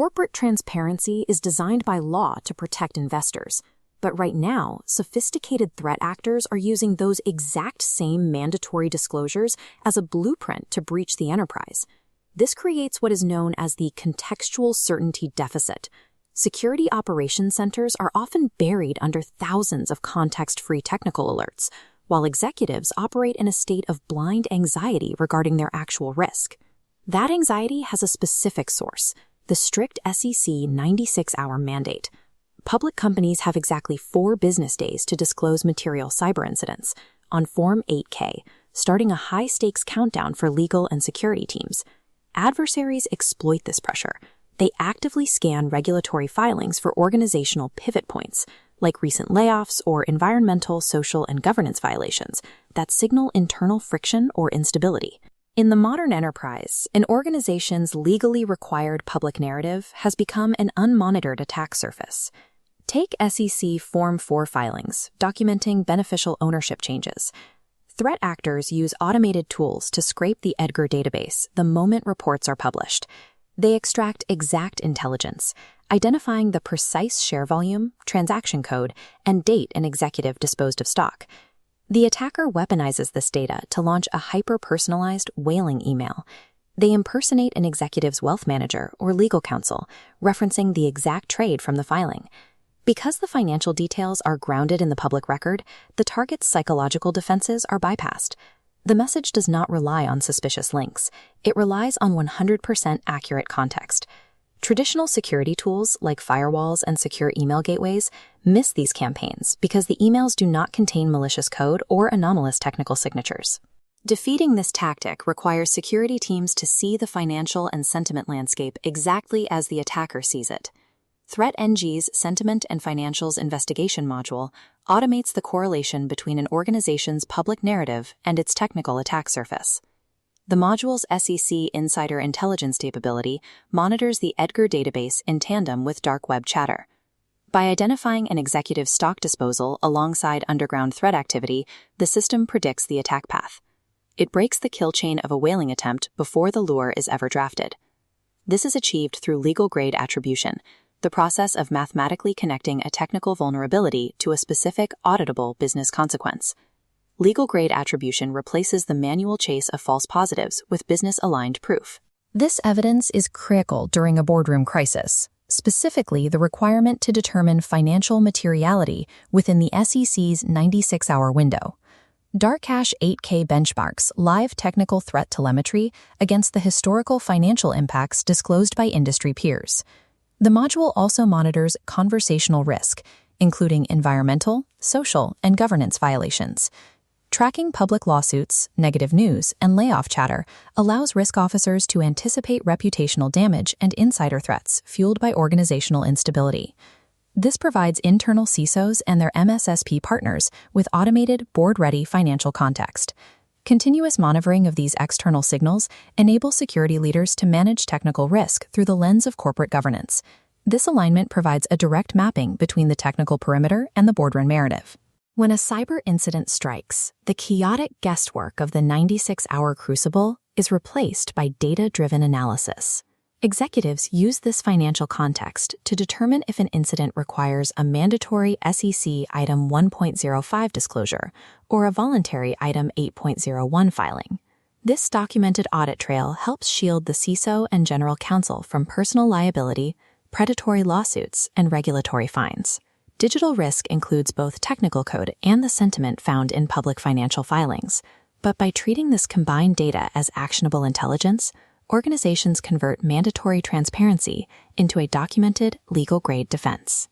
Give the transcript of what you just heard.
Corporate transparency is designed by law to protect investors, but right now, sophisticated threat actors are using those exact same mandatory disclosures as a blueprint to breach the enterprise. This creates what is known as the contextual certainty deficit. Security operations centers are often buried under thousands of context-free technical alerts, while executives operate in a state of blind anxiety regarding their actual risk. That anxiety has a specific source: the strict SEC 96-hour mandate. Public companies have exactly 4 business days to disclose material cyber incidents on Form 8K, starting a high-stakes countdown for legal and security teams. Adversaries exploit this pressure. They actively scan regulatory filings for organizational pivot points, like recent layoffs or environmental, social, and governance violations that signal internal friction or instability. In the modern enterprise, an organization's legally required public narrative has become an unmonitored attack surface. Take SEC Form 4 filings, documenting beneficial ownership changes. Threat actors use automated tools to scrape the EDGAR database the moment reports are published. They extract exact intelligence, identifying the precise share volume, transaction code, and date an executive disposed of stock. The attacker weaponizes this data to launch a hyper-personalized whaling email. They impersonate an executive's wealth manager or legal counsel, referencing the exact trade from the filing. Because the financial details are grounded in the public record, the target's psychological defenses are bypassed. The message does not rely on suspicious links. It relies on 100% accurate context. Traditional security tools like firewalls and secure email gateways miss these campaigns because the emails do not contain malicious code or anomalous technical signatures. Defeating this tactic requires security teams to see the financial and sentiment landscape exactly as the attacker sees it. ThreatNG's Sentiment and Financials Investigation module automates the correlation between an organization's public narrative and its technical attack surface. The module's SEC Insider Intelligence capability monitors the EDGAR database in tandem with dark web chatter. By identifying an executive's stock disposal alongside underground threat activity, the system predicts the attack path. It breaks the kill chain of a whaling attempt before the lure is ever drafted. This is achieved through legal-grade attribution, the process of mathematically connecting a technical vulnerability to a specific auditable business consequence. Legal-grade attribution replaces the manual chase of false positives with business-aligned proof. This evidence is critical during a boardroom crisis, specifically the requirement to determine financial materiality within the SEC's 96-hour window. Darkcache 8K benchmarks live technical threat telemetry against the historical financial impacts disclosed by industry peers. The module also monitors conversational risk, including environmental, social, and governance violations. Tracking public lawsuits, negative news, and layoff chatter allows risk officers to anticipate reputational damage and insider threats fueled by organizational instability. This provides internal CISOs and their MSSP partners with automated, board-ready financial context. Continuous monitoring of these external signals enables security leaders to manage technical risk through the lens of corporate governance. This alignment provides a direct mapping between the technical perimeter and the boardroom narrative. When a cyber incident strikes, the chaotic guesswork of the 96-hour Crucible is replaced by data-driven analysis. Executives use this financial context to determine if an incident requires a mandatory SEC Item 1.05 disclosure or a voluntary Item 8.01 filing. This documented audit trail helps shield the CISO and general counsel from personal liability, predatory lawsuits, and regulatory fines. Digital risk includes both technical code and the sentiment found in public financial filings, but by treating this combined data as actionable intelligence, organizations convert mandatory transparency into a documented, legal-grade defense.